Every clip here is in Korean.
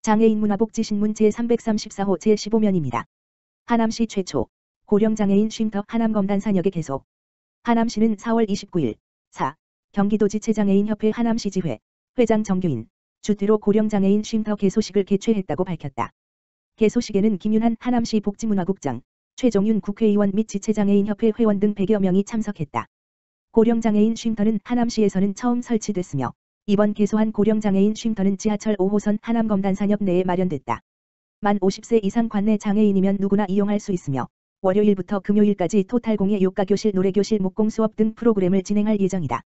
장애인 문화복지신문 제334호 제15면입니다. 하남시 최초 고령장애인 쉼터 하남검단산역의 개소. 하남시는 4월 29일 4. 경기도지체장애인협회 하남시지회 회장 정규인 주태로 고령장애인 쉼터 개소식을 개최했다고 밝혔다. 개소식에는 김윤한 하남시 복지문화국장, 최종윤 국회의원 및 지체장애인협회 회원 등 100여 명이 참석했다. 고령장애인 쉼터는 하남시에서는 처음 설치됐으며 이번 개소한 고령장애인 쉼터는 지하철 5호선 하남검단산역 내에 마련됐다. 만 50세 이상 관내 장애인이면 누구나 이용할 수 있으며 월요일부터 금요일까지 토탈공예 요가교실, 노래교실, 목공수업 등 프로그램을 진행할 예정이다.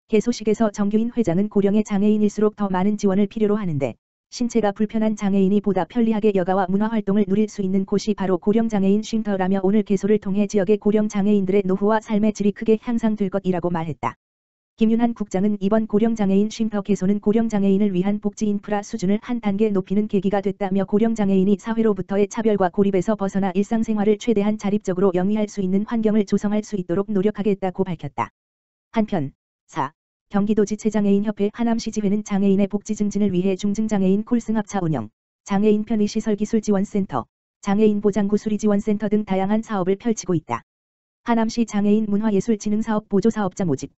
개소식에서 정규인 회장은 고령의 장애인일수록 더 많은 지원을 필요로 하는데 신체가 불편한 장애인이 보다 편리하게 여가와 문화활동을 누릴 수 있는 곳이 바로 고령장애인 쉼터라며 오늘 개소를 통해 지역의 고령장애인들의 노후와 삶의 질이 크게 향상될 것이라고 말했다. 김윤한 국장은 이번 고령장애인 쉼터 개소는 고령장애인을 위한 복지 인프라 수준을 한 단계 높이는 계기가 됐다며 고령장애인이 사회로부터의 차별과 고립에서 벗어나 일상생활을 최대한 자립적으로 영위할 수 있는 환경을 조성할 수 있도록 노력하겠다고 밝혔다. 한편 4. 경기도지체장애인협회 하남시지회는 장애인의 복지 증진을 위해 중증장애인 콜승합차 운영, 장애인 편의시설기술지원센터, 장애인 보장구수리지원센터 등 다양한 사업을 펼치고 있다. 하남시 장애인 문화예술진흥사업 보조사업자 모집.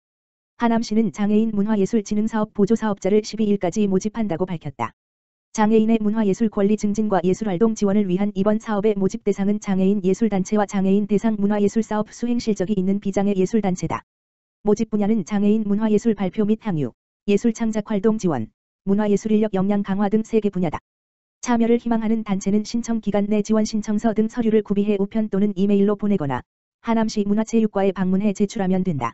하남시는 장애인 문화예술진흥사업 보조사업자를 12일까지 모집한다고 밝혔다. 장애인의 문화예술 권리 증진과 예술활동 지원을 위한 이번 사업의 모집 대상은 장애인 예술단체와 장애인 대상 문화예술사업 수행 실적이 있는 비장애 예술단체다. 모집 분야는 장애인 문화예술 발표 및 향유, 예술 창작활동 지원, 문화예술인력 역량 강화 등 3개 분야다. 참여를 희망하는 단체는 신청 기간 내 지원 신청서 등 서류를 구비해 우편 또는 이메일로 보내거나 하남시 문화체육과에 방문해 제출하면 된다.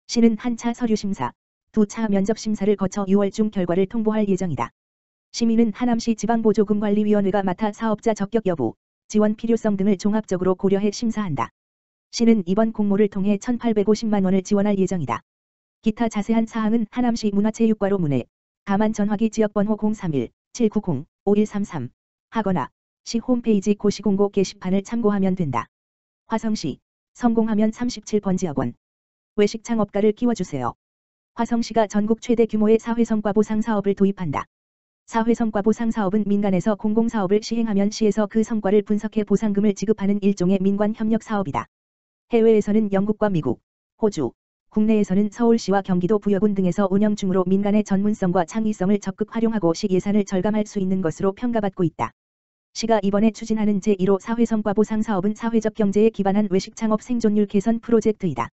시는 한 차 서류 심사, 2차 면접 심사를 거쳐 6월 중 결과를 통보할 예정이다. 시민은 하남시 지방보조금관리위원회가 맡아 사업자 적격 여부, 지원 필요성 등을 종합적으로 고려해 심사한다. 시는 이번 공모를 통해 1,850만 원을 지원할 예정이다. 기타 자세한 사항은 하남시 문화체육과로 문의, 가만 전화기 지역번호 031-790-5133 하거나 시 홈페이지 고시공고 게시판을 참고하면 된다. 화성시, 성공하면 37번 지역원. 외식 창업가를 키워주세요. 화성시가 전국 최대 규모의 사회성과 보상 사업을 도입한다. 사회성과 보상 사업은 민간에서 공공사업을 시행하면 시에서 그 성과를 분석해 보상금을 지급하는 일종의 민관 협력 사업이다. 해외에서는 영국과 미국, 호주, 국내에서는 서울시와 경기도 부여군 등에서 운영 중으로 민간의 전문성과 창의성을 적극 활용하고 시 예산을 절감할 수 있는 것으로 평가받고 있다. 시가 이번에 추진하는 제1호 사회성과 보상 사업은 사회적 경제에 기반한 외식 창업 생존율 개선 프로젝트이다.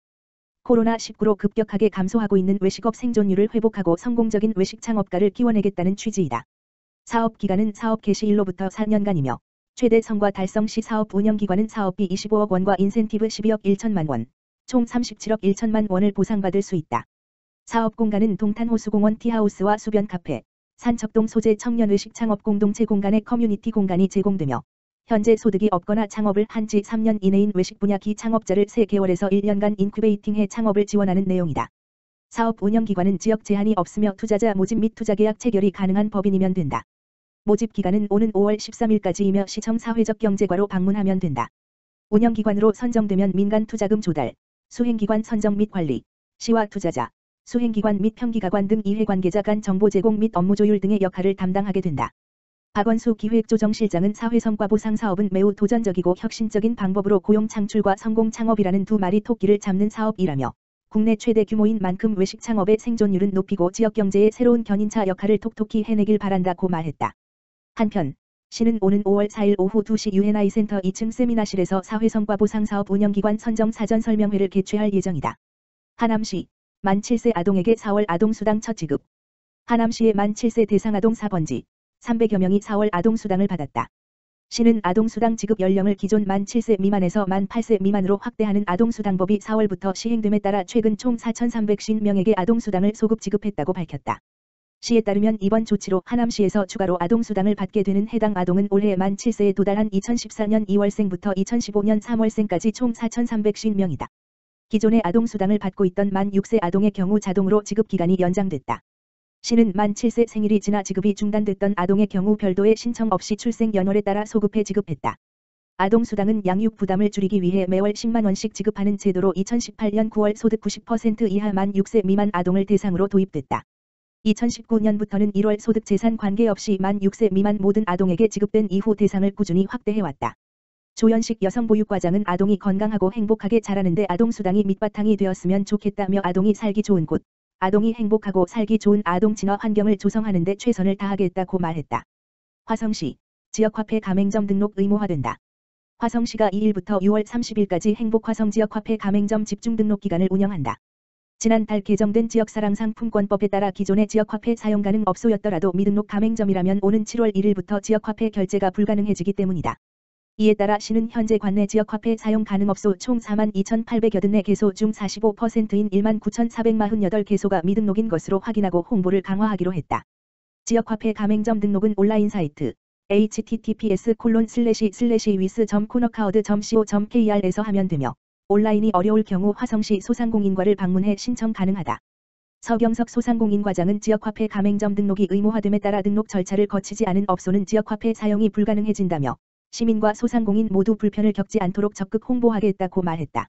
코로나19로 급격하게 감소하고 있는 외식업 생존율을 회복하고 성공적인 외식 창업가를 키워내겠다는 취지이다. 사업 기간은 사업 개시일로부터 4년간이며 최대 성과 달성 시 사업 운영기관은 사업비 25억 원과 인센티브 12억 1천만 원, 총 37억 1천만 원을 보상받을 수 있다. 사업 공간은 동탄호수공원 티하우스와 수변 카페, 산척동 소재 청년외식 창업 공동체 공간의 커뮤니티 공간이 제공되며 현재 소득이 없거나 창업을 한 지 3년 이내인 외식 분야 기창업자를 3개월에서 1년간 인큐베이팅해 창업을 지원하는 내용이다. 사업 운영기관은 지역 제한이 없으며 투자자 모집 및 투자계약 체결이 가능한 법인이면 된다. 모집 기간은 오는 5월 13일까지이며 시청 사회적 경제과로 방문하면 된다. 운영기관으로 선정되면 민간 투자금 조달, 수행기관 선정 및 관리, 시와 투자자, 수행기관 및 평기가관 등 이해관계자 간 정보 제공 및 업무 조율 등의 역할을 담당하게 된다. 박원수 기획조정실장은 사회성과 보상 사업은 매우 도전적이고 혁신적인 방법으로 고용 창출과 성공 창업이라는 두 마리 토끼를 잡는 사업이라며 국내 최대 규모인 만큼 외식 창업의 생존율은 높이고 지역 경제의 새로운 견인차 역할을 톡톡히 해내길 바란다고 말했다. 한편 시는 오는 5월 4일 오후 2시 U&I 센터 2층 세미나실에서 사회성과 보상 사업 운영기관 선정 사전 설명회를 개최할 예정이다. 하남시 만 7세 아동에게 4월 아동수당 첫 지급. 하남시의 만 7세 대상 아동 4번지 300여 명이 4월 아동수당을 받았다. 시는 아동수당 지급 연령을 기존 만 7세 미만에서 만 8세 미만으로 확대하는 아동수당법이 4월부터 시행됨에 따라 최근 총 4,350명에게 아동수당을 소급 지급했다고 밝혔다. 시에 따르면 이번 조치로 하남시에서 추가로 아동수당을 받게 되는 해당 아동은 올해 만 7세에 도달한 2014년 2월생부터 2015년 3월생까지 총 4,350명이다. 기존의 아동수당을 받고 있던 만 6세 아동의 경우 자동으로 지급기간이 연장됐다. 시는 만 7세 생일이 지나 지급이 중단됐던 아동의 경우 별도의 신청 없이 출생 연월에 따라 소급해 지급했다. 아동수당은 양육 부담을 줄이기 위해 매월 10만 원씩 지급하는 제도로 2018년 9월 소득 90% 이하 만 6세 미만 아동을 대상으로 도입됐다. 2019년부터는 1월 소득 재산 관계없이 만 6세 미만 모든 아동에게 지급된 이후 대상을 꾸준히 확대해왔다. 조연식 여성보육과장은 아동이 건강하고 행복하게 자라는데 아동수당이 밑바탕이 되었으면 좋겠다며 아동이 살기 좋은 곳, 아동이 행복하고 살기 좋은 아동 진화 환경을 조성하는 데 최선을 다하겠다고 말했다. 화성시 지역화폐 가맹점 등록 의무화된다. 화성시가 2일부터 6월 30일까지 행복화성 지역화폐 가맹점 집중 등록 기간을 운영한다. 지난달 개정된 지역사랑상품권법에 따라 기존의 지역화폐 사용 가능 업소였더라도 미등록 가맹점이라면 오는 7월 1일부터 지역화폐 결제가 불가능해지기 때문이다. 이에 따라 시는 현재 관내 지역화폐 사용 가능 업소 총 42,884 개소 중 45%인 19,448 개소가 미등록인 것으로 확인하고 홍보를 강화하기로 했다. 지역화폐 가맹점 등록은 온라인 사이트 https://wis.cornercard.co.kr에서 하면 되며 온라인이 어려울 경우 화성시 소상공인과를 방문해 신청 가능하다. 서경석 소상공인과장은 지역화폐 가맹점 등록이 의무화됨에 따라 등록 절차를 거치지 않은 업소는 지역화폐 사용이 불가능해진다며 시민과 소상공인 모두 불편을 겪지 않도록 적극 홍보하겠다고 말했다.